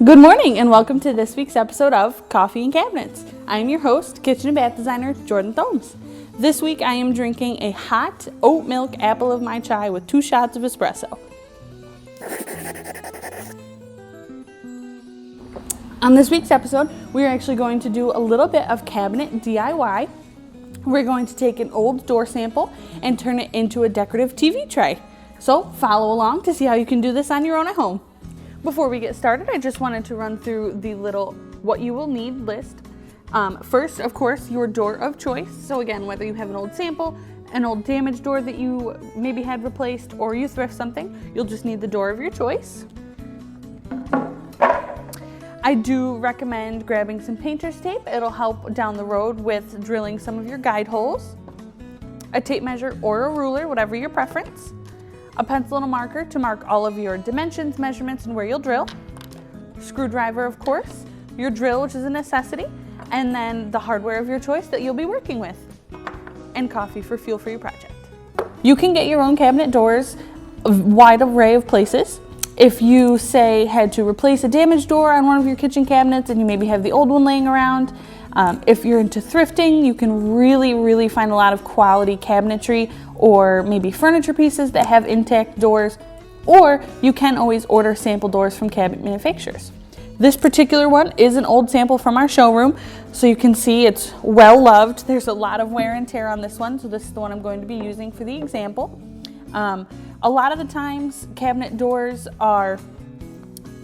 Good morning and welcome to this week's episode of Coffee and Cabinets. I am your host, kitchen and bath designer Jordan Thomes. This week I am drinking a hot oat milk apple of my chai with 2 shots of espresso. On this week's episode, we are actually going to do a little bit of cabinet DIY. We're going to take an old door sample and turn it into a decorative TV tray. So follow along to see how you can do this on your own at home. Before we get started, I just wanted to run through the little what you will need list. First, of course, your door of choice. So again, whether you have an old sample, an old damaged door that you maybe had replaced, or you thrift something, you'll just need the door of your choice. I do recommend grabbing some painter's tape. It'll help down the road with drilling some of your guide holes. A tape measure or a ruler, whatever your preference. A pencil and a marker to mark all of your dimensions, measurements, and where you'll drill. Screwdriver, of course. Your drill, which is a necessity. And then the hardware of your choice that you'll be working with. And coffee for fuel for your project. You can get your own cabinet doors a wide array of places. If you, say, had to replace a damaged door on one of your kitchen cabinets and you maybe have the old one laying around, if you're into thrifting, you can really find a lot of quality cabinetry or maybe furniture pieces that have intact doors, or you can always order sample doors from cabinet manufacturers. This particular one is an old sample from our showroom, so you can see it's well loved. There's a lot of wear and tear on this one, so this is the one I'm going to be using for the example. A lot of the times cabinet doors are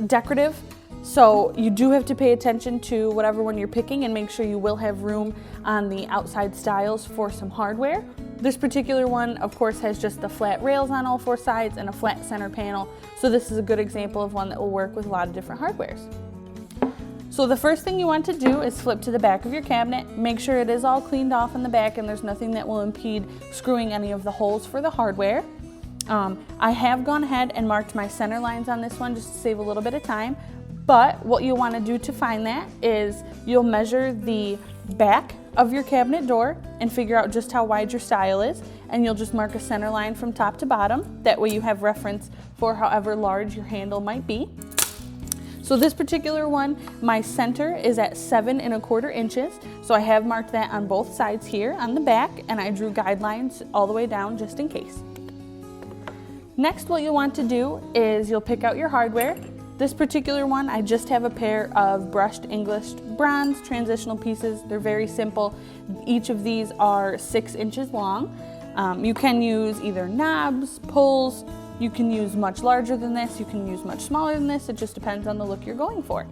decorative, so you do have to pay attention to whatever one you're picking and make sure you will have room on the outside stiles for some hardware. This particular one, of course, has just the flat rails on all 4 sides and a flat center panel, so this is a good example of one that will work with a lot of different hardwares. So the first thing you want to do is flip to the back of your cabinet. Make sure it is all cleaned off in the back and there's nothing that will impede screwing any of the holes for the hardware. I have gone ahead and marked my center lines on this one just to save a little bit of time. But what you'll want to do to find that is you'll measure the back of your cabinet door and figure out just how wide your stile is, and you'll just mark a center line from top to bottom. That way you have reference for however large your handle might be. So this particular one, my center is at 7 1/4 inches. So I have marked that on both sides here on the back, and I drew guidelines all the way down just in case. Next, what you'll want to do is you'll pick out your hardware. This particular one, I just have a pair of brushed English bronze transitional pieces. They're very simple. Each of these are 6 inches long. You can use either knobs, pulls. You can use much larger than this. You can use much smaller than this. It just depends on the look you're going for.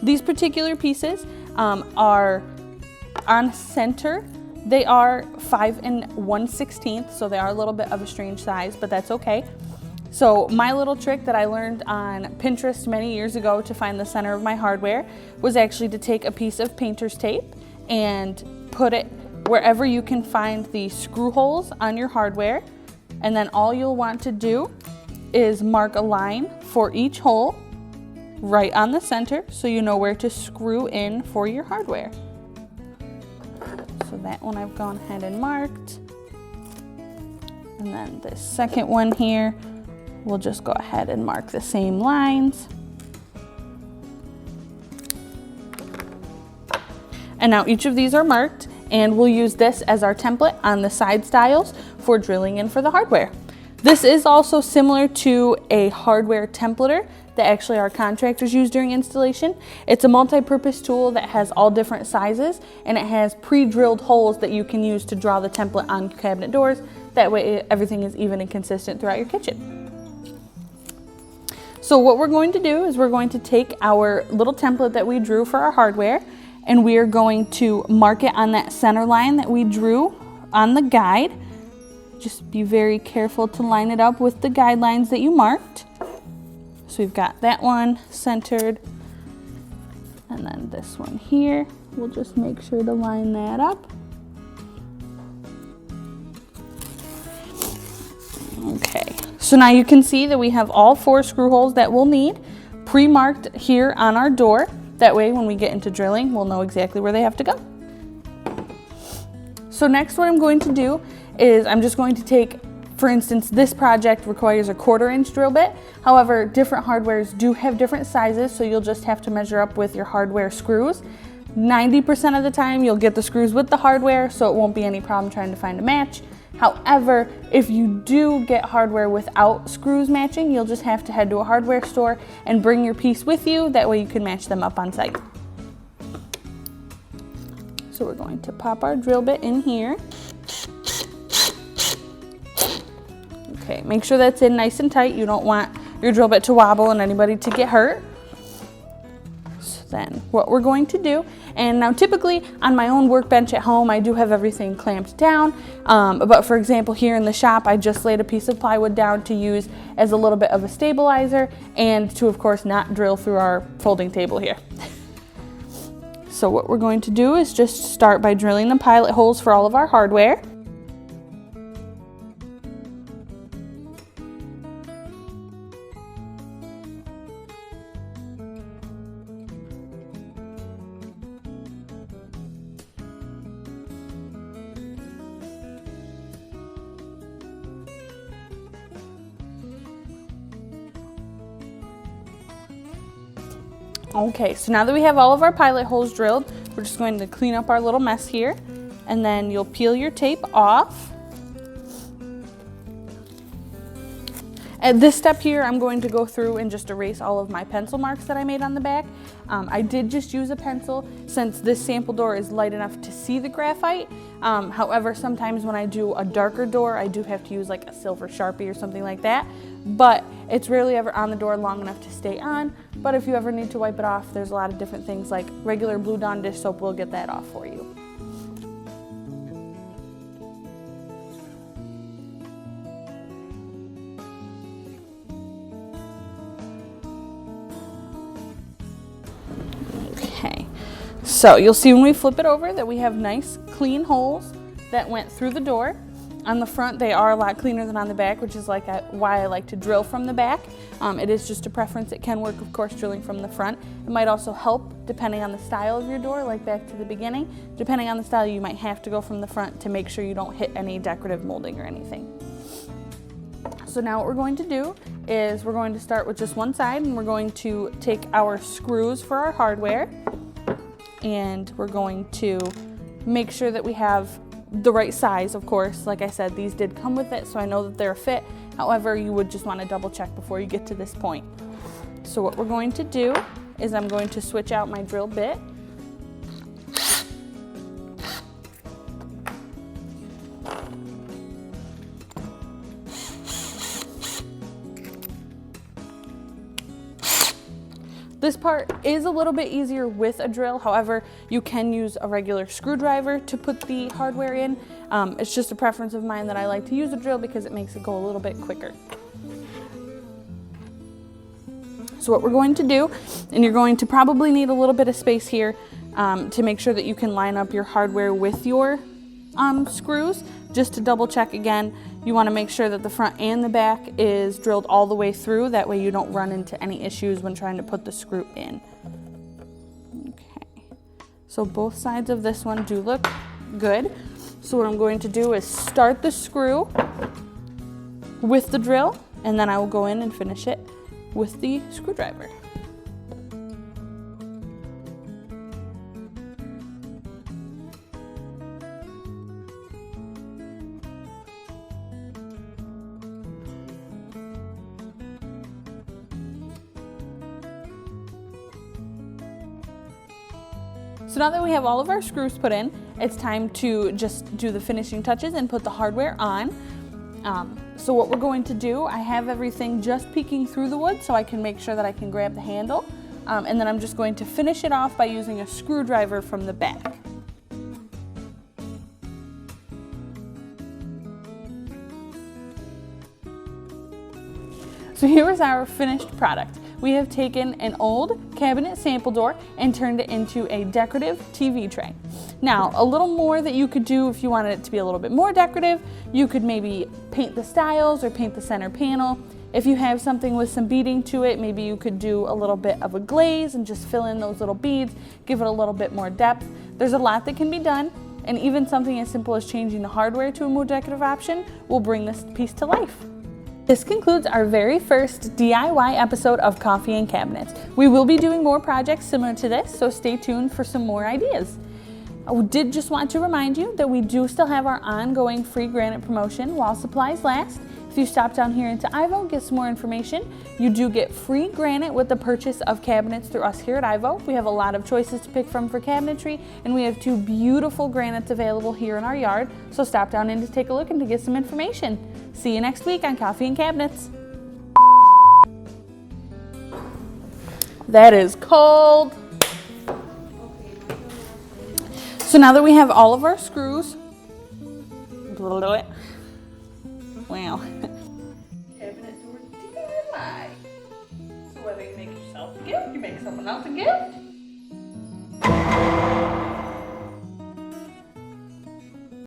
These particular pieces are on center. They are 5 1/16, so they are a little bit of a strange size, but that's okay. So my little trick that I learned on Pinterest many years ago to find the center of my hardware was actually to take a piece of painter's tape and put it wherever you can find the screw holes on your hardware. And then all you'll want to do is mark a line for each hole right on the center so you know where to screw in for your hardware. So that one I've gone ahead and marked. And then this second one here, we'll just go ahead and mark the same lines. And now each of these are marked, and we'll use this as our template on the side stiles for drilling in for the hardware. This is also similar to a hardware templater that actually our contractors use during installation. It's a multi-purpose tool that has all different sizes, and it has pre-drilled holes that you can use to draw the template on cabinet doors. That way everything is even and consistent throughout your kitchen. So what we're going to do is we're going to take our little template that we drew for our hardware, and we are going to mark it on that center line that we drew on the guide. Just be very careful to line it up with the guidelines that you marked. So we've got that one centered, and then this one here. We'll just make sure to line that up. Okay. So now you can see that we have all 4 screw holes that we'll need pre-marked here on our door. That way when we get into drilling, we'll know exactly where they have to go. So next what I'm going to do is I'm just going to take For instance, this project requires a 1/4-inch drill bit. However, different hardwares do have different sizes, so you'll just have to measure up with your hardware screws. 90% of the time, you'll get the screws with the hardware, so it won't be any problem trying to find a match. However, if you do get hardware without screws matching, you'll just have to head to a hardware store and bring your piece with you. That way you can match them up on site. So we're going to pop our drill bit in here. Okay, make sure that's in nice and tight. You don't want your drill bit to wobble and anybody to get hurt. So then what we're going to do, and now typically on my own workbench at home, I do have everything clamped down. But for example, here in the shop, I just laid a piece of plywood down to use as a little bit of a stabilizer and to, of course, not drill through our folding table here. So what we're going to do is just start by drilling the pilot holes for all of our hardware. Okay, so now that we have all of our pilot holes drilled, we're just going to clean up our little mess here, and then you'll peel your tape off. At this step here, I'm going to go through and just erase all of my pencil marks that I made on the back. I did just use a pencil since this sample door is light enough to see the graphite. However, sometimes when I do a darker door, I do have to use like a silver Sharpie or something like that. But it's rarely ever on the door long enough to stay on. But if you ever need to wipe it off, there's a lot of different things like regular Blue Dawn dish soap will get that off for you. Okay, so you'll see when we flip it over that we have nice clean holes that went through the door. On the front, they are a lot cleaner than on the back, which is why I like to drill from the back. It is just a preference. It can work, of course, drilling from the front. It might also help depending on the style of your door, like back to the beginning. Depending on the style, you might have to go from the front to make sure you don't hit any decorative molding or anything. So now what we're going to do is we're going to start with just one side, and we're going to take our screws for our hardware, and we're going to make sure that we have the right size, of course. Like I said, these did come with it, so I know that they're a fit. However, you would just want to double check before you get to this point. So what we're going to do is I'm going to switch out my drill bit. This part is a little bit easier with a drill. However, you can use a regular screwdriver to put the hardware in. It's just a preference of mine that I like to use a drill because it makes it go a little bit quicker. So what we're going to do, and you're going to probably need a little bit of space here to make sure that you can line up your hardware with your screws. Just to double check again, you want to make sure that the front and the back is drilled all the way through. That way you don't run into any issues when trying to put the screw in. Okay, so both sides of this one do look good. So what I'm going to do is start the screw with the drill, and then I will go in and finish it with the screwdriver. So now that we have all of our screws put in, it's time to just do the finishing touches and put the hardware on. So what we're going to do, I have everything just peeking through the wood so I can make sure that I can grab the handle. And then I'm just going to finish it off by using a screwdriver from the back. So here is our finished product. We have taken an old cabinet sample door and turned it into a decorative TV tray. Now, a little more that you could do if you wanted it to be a little bit more decorative, you could maybe paint the stiles or paint the center panel. If you have something with some beading to it, maybe you could do a little bit of a glaze and just fill in those little beads, give it a little bit more depth. There's a lot that can be done. and even something as simple as changing the hardware to a more decorative option will bring this piece to life. This concludes our very first DIY episode of Coffee and Cabinets. We will be doing more projects similar to this, so stay tuned for some more ideas. I did just want to remind you that we do still have our ongoing free granite promotion while supplies last. If you stop down here into Ivo, get some more information, you do get free granite with the purchase of cabinets through us here at Ivo. We have a lot of choices to pick from for cabinetry, and we have 2 beautiful granites available here in our yard, so stop down in to take a look and to get some information. See you next week on Coffee and Cabinets. That is cold. So now that we have all of our screws, wow. Cabinet door DIY. So whether you make yourself a gift, you make someone else a gift.